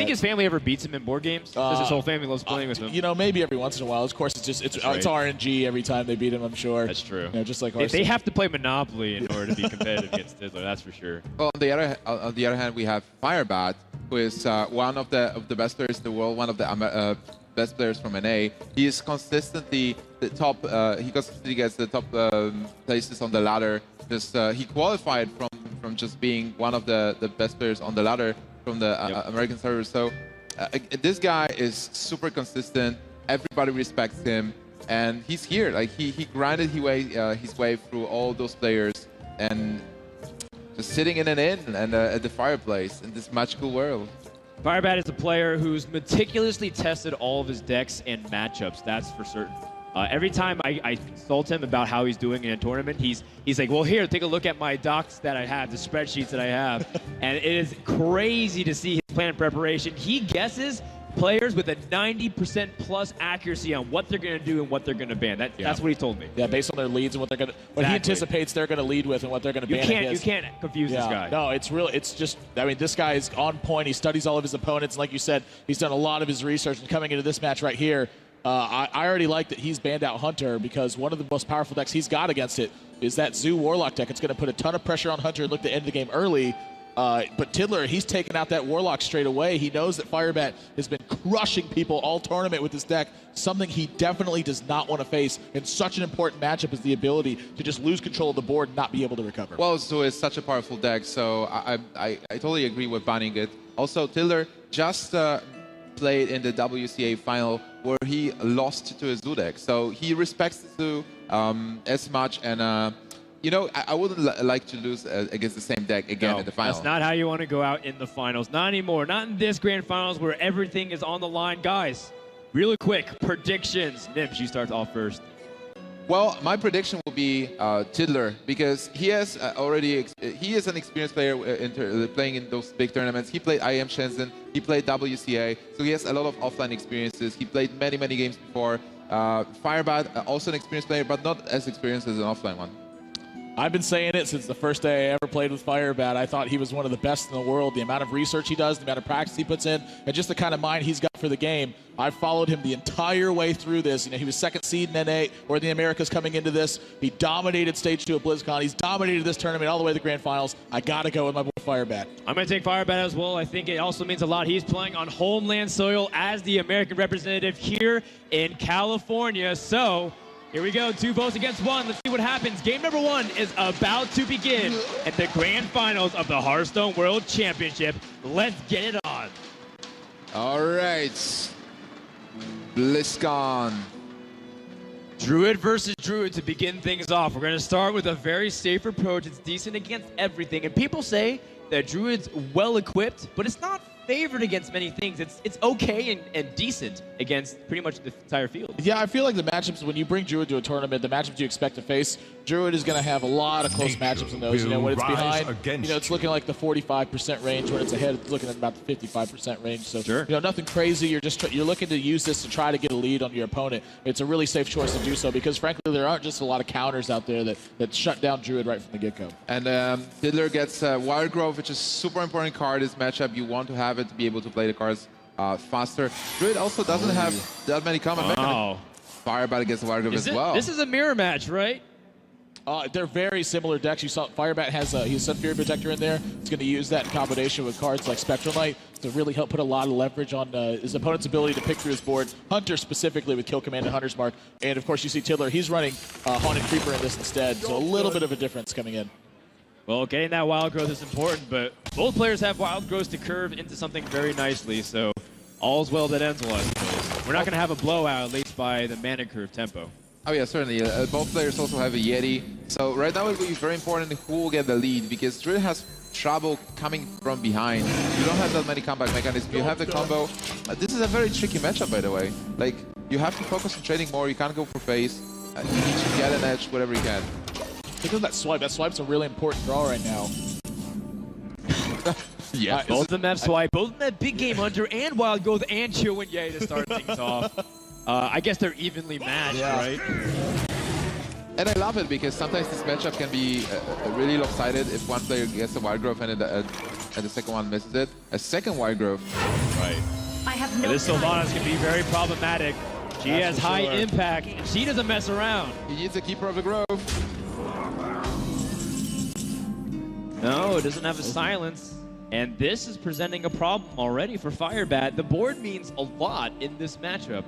think his family ever beats him in board games? Does his whole family loves playing with him? You know, maybe every once in a while. Of course, it's RNG every time they beat him, I'm sure. That's true. You know, just like they have to play Monopoly in order to be competitive against Tiddler, that's for sure. Well, on the other hand, we have Firebat, who is one of the best players in the world, one of the best players from NA. He is consistently the top. He consistently gets the top places on the ladder. He qualified from just being one of the best players on the ladder from the American servers. So this guy is super consistent. Everybody respects him, and he's here. Like he grinded his way through all those players, and just sitting in an inn and at the fireplace in this magical world. Firebat is a player who's meticulously tested all of his decks and matchups, that's for certain. Every time I consult him about how he's doing in a tournament, he's like, well, here, take a look at my docs that I have, the spreadsheets that I have. And it is crazy to see his plan and preparation. He guesses players with a 90% plus accuracy on what they're going to do and what they're going to ban. That's what he told me. Yeah, based on their leads and what they're going to, what he anticipates they're going to lead with and what they're going to ban. You can't confuse this guy. No, it's just, I mean, this guy is on point. He studies all of his opponents. Like you said, he's done a lot of his research, and coming into this match right here, I already like that he's banned out Hunter, because one of the most powerful decks he's got against it is that Zoo Warlock deck. It's going to put a ton of pressure on Hunter and look to end the game early. But Tiddler, he's taken out that Warlock straight away. He knows that Firebat has been crushing people all tournament with this deck, something he definitely does not want to face in such an important matchup as the ability to just lose control of the board and not be able to recover. Well, so it's such a powerful deck, so I totally agree with banning it. Also, Tiddler just played in the WCA final where he lost to a Zoo deck, so he respects Zoo as much, and you know, I wouldn't like to lose against the same deck again in the final. That's not how you want to go out in the finals. Not anymore. Not in this grand finals where everything is on the line. Guys, really quick, predictions. Nims, you start off first. Well, my prediction will be Tiddler, because he has he is an experienced player playing in those big tournaments. He played IM Shenzhen, he played WCA, so he has a lot of offline experiences. He played many games before. Firebat, also an experienced player, but not as experienced as an offline one. I've been saying it since the first day I ever played with Firebat. I thought he was one of the best in the world. The amount of research he does, the amount of practice he puts in, and just the kind of mind he's got for the game. I followed him the entire way through this. You know, he was second seed in NA or the Americas coming into this. He dominated Stage 2 of BlizzCon. He's dominated this tournament all the way to the grand finals. I got to go with my boy Firebat. I'm going to take Firebat as well. I think it also means a lot. He's playing on homeland soil as the American representative here in California. So here we go, 2 votes against 1. Let's see what happens. Game number 1 is about to begin at the grand finals of the HearthStone World Championship. Let's get it on. All right, BlizzCon. Druid versus Druid to begin things off. We're going to start with a very safe approach. It's decent against everything. And people say that Druid's well-equipped, but it's not favored against many things. It's okay and decent against pretty much the entire field. Yeah, I feel like the matchups, when you bring Druid to a tournament, the matchups you expect to face, Druid is going to have a lot of close matchups in those. You know, when it's behind, you know, it's looking like the 45% range. When it's ahead, it's looking at about the 55% range. So, you know, nothing crazy. You're looking to use this to try to get a lead on your opponent. It's a really safe choice to do so because, frankly, there aren't just a lot of counters out there that shut down Druid right from the get-go. And Tiddler gets Wild Growth, which is a super important card this matchup. You want to have it to be able to play the cards faster. Druid also doesn't have that many common mechanisms. Firebat against Wild Growth as well. This is a mirror match, right? They're very similar decks. You saw Firebat has he's Sun Fury Protector in there. He's going to use that in combination with cards like Spectral Knight to really help put a lot of leverage on his opponent's ability to pick through his board. Hunter specifically with Kill Command and Hunter's Mark. And of course you see Tiddler, he's running Haunted Creeper in this instead. So a little bit of a difference coming in. Well, getting that Wild Growth is important, but both players have Wild Growth to curve into something very nicely, so all's well that ends well, I suppose. We're not going to have a blowout, at least by the mana curve tempo. Oh yeah, certainly. Both players also have a Yeti. So right now it will be very important who will get the lead, because Druid has trouble coming from behind. You don't have that many comeback mechanisms. You have the combo. This is a very tricky matchup, by the way. Like, you have to focus on trading more. You can't go for face. You need to get an edge, whatever you can. Look at that swipe. That swipe's a really important draw right now. Yeah, both of them have swipe. Both of them have Big Game Hunter and Wild Growth and Chill and Yay to start things off. I guess they're evenly matched, right? And I love it because sometimes this matchup can be really lopsided if one player gets a Wild Growth and the second one misses it. A second Wild Growth Right. I have no This Sylvanas can be very problematic. She That's has for high sure. impact, and she doesn't mess around. He needs a keeper of the grove. No, it doesn't have a silence. And this is presenting a problem already for Firebat. The board means a lot in this matchup.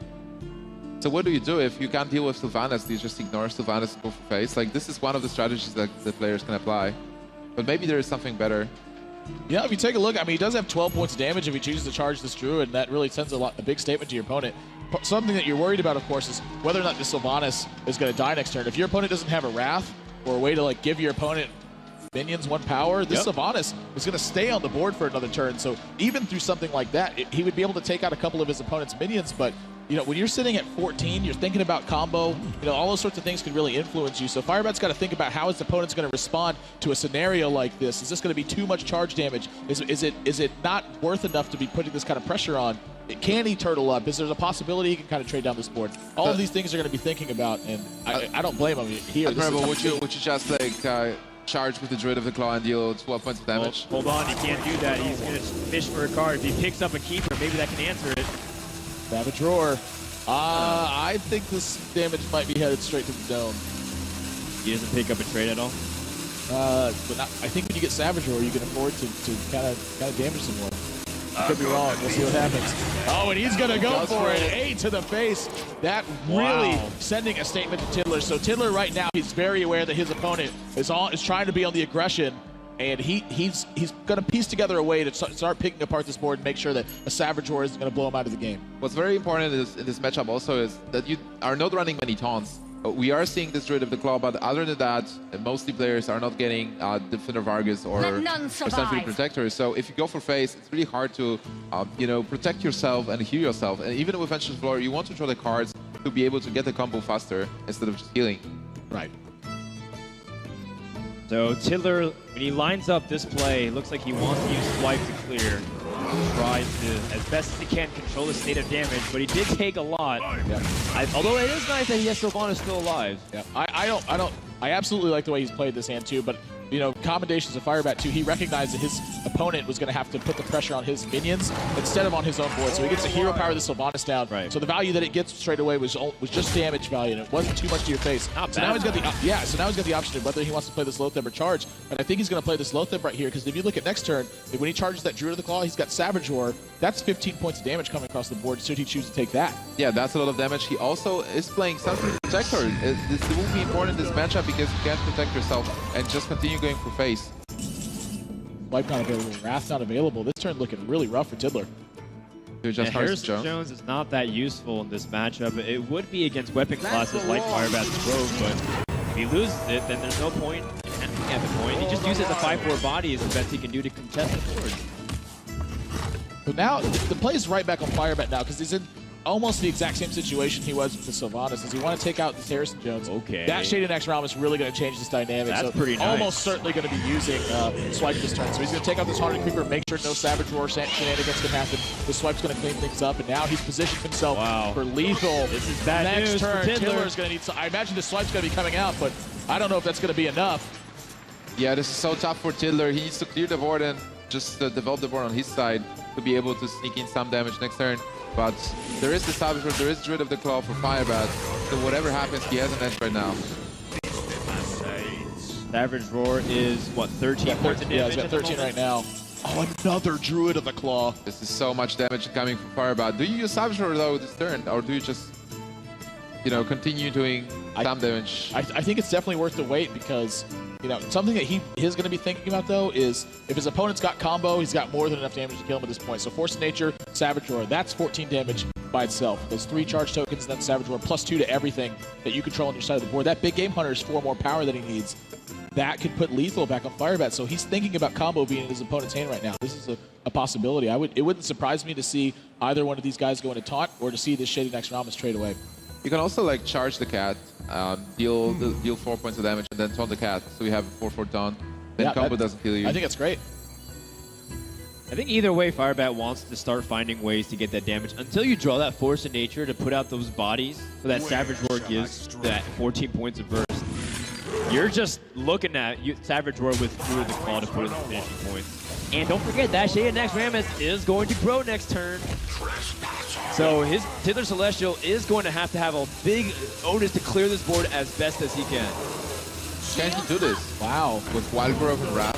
So what do you do if you can't deal with Sylvanas? Do you just ignore Sylvanas and go for face? Like, this is one of the strategies that the players can apply. But maybe there is something better. Yeah, if you take a look, I mean, he does have 12 points of damage if he chooses to charge this Druid, and that really sends a big statement to your opponent. Something that you're worried about, of course, is whether or not this Sylvanas is going to die next turn. If your opponent doesn't have a Wrath or a way to like give your opponent minions 1 power, this Sylvanas is going to stay on the board for another turn. So even through something like that, he would be able to take out a couple of his opponent's minions. But you know, when you're sitting at 14, you're thinking about combo. You know, all those sorts of things can really influence you. So Firebat's got to think about how his opponent's going to respond to a scenario like this. Is this going to be too much charge damage? Is it not worth enough to be putting this kind of pressure on? Can he turtle up? Is there a possibility he can kind of trade down this board? All of these things are going to be thinking about, and I don't blame him here. Admirable, would you just like charge with the Druid of the Claw and deal 12 points of damage? Hold on, he can't do that. He's going to fish for a card. If he picks up a keeper, maybe that can answer it. Savage Roar. I think this damage might be headed straight to the dome. He doesn't pick up a trade at all? But I think when you get Savage Roar, you can afford to kind of damage some more. Could be wrong. We'll see what happens. Oh, and he's going to go for it. 8 to the face. That really sending a statement to Tiddler. So Tiddler right now, he's very aware that his opponent is trying to be on the aggression. And he's going to piece together a way to start picking apart this board and make sure that a Savage Roar isn't going to blow him out of the game. What's very important in this matchup also is that you are not running many taunts. We are seeing this Druid of the Claw, but other than that, mostly players are not getting Defender Vargas or Sentry Protector. So if you go for face, it's really hard to you know, protect yourself and heal yourself. And even with Vengeful Floor, you want to draw the cards to be able to get the combo faster instead of just healing. Right. So Tiddler, when he lines up this play, it looks like he wants to use Swipe to clear. Tries to, as best as he can, control the state of damage, but he did take a lot. Although it is nice that he has Sylvanas still alive. Yeah. I absolutely like the way he's played this hand too, but you know, commendations to Firebat too. He recognized that his opponent was going to have to put the pressure on his minions instead of on his own board. So he gets a hero power the Sylvanas down. Right. So the value that it gets straight away was just damage value, and it wasn't too much to your face. So now he's got the option of whether he wants to play this Loatheb or charge. And I think he's going to play this Loatheb right here, because if you look at next turn, when he charges that Druid of the Claw, he's got Savage Roar. That's 15 points of damage coming across the board. Should he choose to take that? Yeah, that's a lot of damage. He also is playing Sentry Protector. This will be important in this matchup because you can't protect yourself and just continue going for face. Wipe not available, Wrath not available. This turn looking really rough for Tiddler. Harrison Jones is not that useful in this matchup. It would be against weapon classes like Firebat's Grove, but if he loses it, then there's no point in attempting at the point. He just uses a 5-4 body as the best he can do to contest the board. But now, the play is right back on Firebat now, because he's in almost the exact same situation he was with the Sylvanas. Does he want to take out this Harrison Jones? Okay. That Shaded Axe Realm is really going to change this dynamic. That's pretty nice. Almost certainly going to be using Swipe this turn. So he's going to take out this Haunted Creeper, make sure no Savage Roar shenanigans can happen. The Swipe's going to clean things up, and now he's positioned himself for lethal. This is bad next news turn. for Tiddler. Tiddler's going to need. I imagine the Swipe's going to be coming out, but I don't know if that's going to be enough. Yeah, this is so tough for Tiddler. He needs to clear the board and just develop the board on his side to be able to sneak in some damage next turn. But there is the Savage Roar, there is Druid of the Claw for Firebat. So whatever happens, he has an edge right now. Savage Roar is, what, 13 points of damage? Yeah, he's got 13 right now. Oh, another Druid of the Claw. This is so much damage coming from Firebat. Do you use Savage Roar though this turn, or do you just, you know, continue doing some damage? I think it's definitely worth the wait, because you know, something that he is going to be thinking about, though, is if his opponent's got combo, he's got more than enough damage to kill him at this point. So Force of Nature, Savage Roar, that's 14 damage by itself. Those 3 charge tokens, and then Savage Roar, plus 2 to everything that you control on your side of the board. That Big Game Hunter is 4 more power than he needs. That could put lethal back on Firebat. So he's thinking about combo being in his opponent's hand right now. This is a possibility. It wouldn't surprise me to see either one of these guys go into taunt, or to see this Shaded Axe Realm trade away. You can also like charge the cat, deal 4 points of damage, and then taunt the cat. So we have a 4/4 taunt. Then combo doesn't kill you. I think that's great. I think either way, Firebat wants to start finding ways to get that damage. Until you draw that Force of Nature to put out those bodies, so that Savage Roar gives that 14 points of burst. You're just looking at Savage Roar with Druid of the Claw to put in the finishing points. And don't forget that Shade next Rammus is going to grow next turn. So his Tither Celestial is going to have a big onus to clear this board as best as he can. Can he do this? Wow. With Wild Growth and Wrap?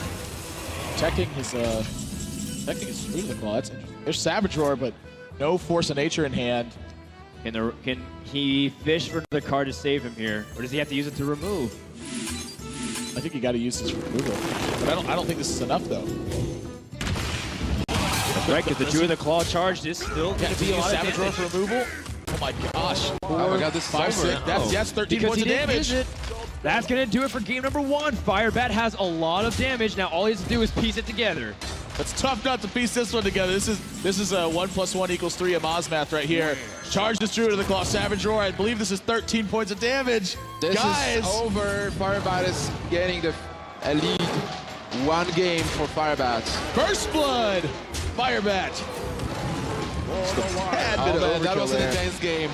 Checking his Root of the Claw. That's interesting. There's Savage Roar, but no Force of Nature in hand. Can he fish for the card to save him here, or does he have to use it to remove? I think you got to use this removal. But I don't think this is enough though. That's right, because the Druid of the Claw charge is still going to be a lot of Savage Roar damage. for removal. Oh my gosh. Oh my god, this is 5, 6. over. That's 13 Because points he of didn't damage. use it. That's going to do it for game number 1. Firebat has a lot of damage. Now all he has to do is piece it together. It's tough not to piece this one together. This is a 1 + 1 = 3 Amaz math right here. Charge this Druid of the Claw, Savage Roar. I believe this is 13 points of damage. This Guys, is over. Firebat is getting the lead. 1 game for Firebat. First Blood, Firebat. That was an intense game.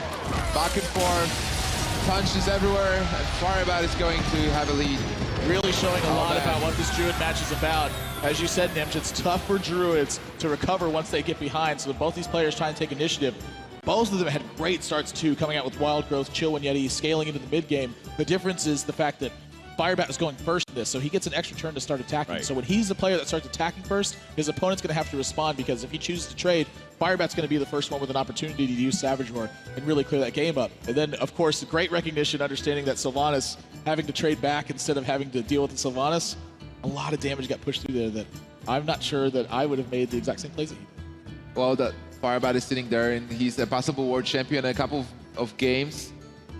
Back and forth, punches everywhere, and Firebat is going to have a lead. Really showing a lot about what this Druid match is about. As you said, Nimch, it's tough for Druids to recover once they get behind, so both these players trying to take initiative. Both of them had great starts too, coming out with Wild Growth, Chill When Yeti, scaling into the mid game. The difference is the fact that Firebat is going first in this, so he gets an extra turn to start attacking. Right. So when he's the player that starts attacking first, his opponent's going to have to respond, because if he chooses to trade, Firebat's going to be the first one with an opportunity to use Savage Roar and really clear that game up. And then, of course, the great recognition, understanding that Sylvanas having to trade back instead of having to deal with the Sylvanas, a lot of damage got pushed through there that I'm not sure that I would have made the exact same plays that he did. Well, that Firebat is sitting there, and he's a possible world champion in a couple of games.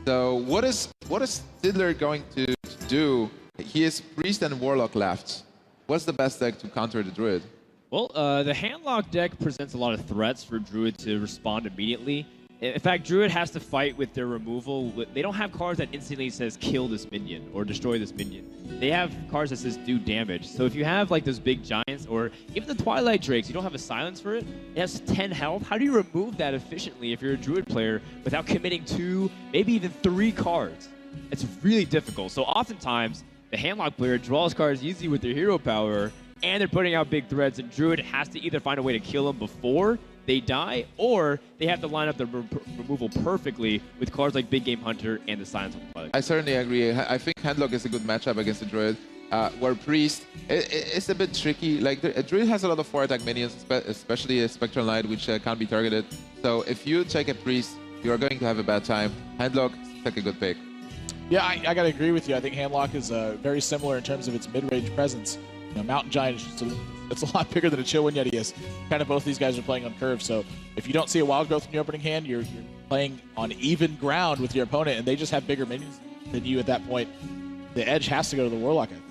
So what is Tidler going to do? He has Priest and Warlock left. What's the best deck to counter the Druid? Well, the Handlock deck presents a lot of threats for Druid to respond immediately. In fact, Druid has to fight with their removal. They don't have cards that instantly says kill this minion or destroy this minion. They have cards that says do damage. So if you have like those big giants or even the Twilight Drakes, you don't have a silence for it. It has 10 health. How do you remove that efficiently if you're a Druid player without committing 2, maybe even 3 cards? It's really difficult. So oftentimes, the Handlock player draws cards easy with their hero power, and they're putting out big threats, and Druid has to either find a way to kill them before they die, or they have to line up the removal perfectly with cards like Big Game Hunter and the Silence of the Twilight. I certainly agree. I think Handlock is a good matchup against the Druid. Where Priest, it's a bit tricky. Like, the Druid has a lot of 4-attack minions, especially a Spectral Knight, which can't be targeted. So if you take a Priest, you're going to have a bad time. Handlock is like a good pick. Yeah, I got to agree with you. I think Handlock is very similar in terms of its mid-range presence. You know, Mountain Giant is it's a lot bigger than a Chill When Yeti is. Kind of both these guys are playing on curve. So if you don't see a Wild Growth in your opening hand, you're playing on even ground with your opponent, and they just have bigger minions than you at that point. The edge has to go to the Warlock, I think.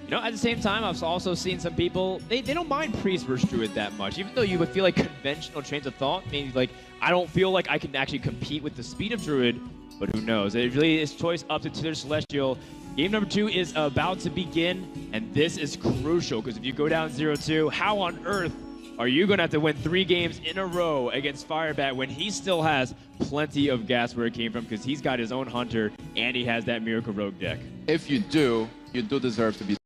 You know, at the same time, I've also seen some people, they don't mind Priest versus Druid that much, even though you would feel like conventional trains of thought. Maybe like, I don't feel like I can actually compete with the speed of Druid, but who knows? It really is choice up to Tither Celestial. Game number 2 is about to begin, and this is crucial, because if you go down 0-2, how on earth are you going to have to win 3 games in a row against Firebat when he still has plenty of gas where it came from, because he's got his own Hunter, and he has that Miracle Rogue deck? If you do, you do deserve to be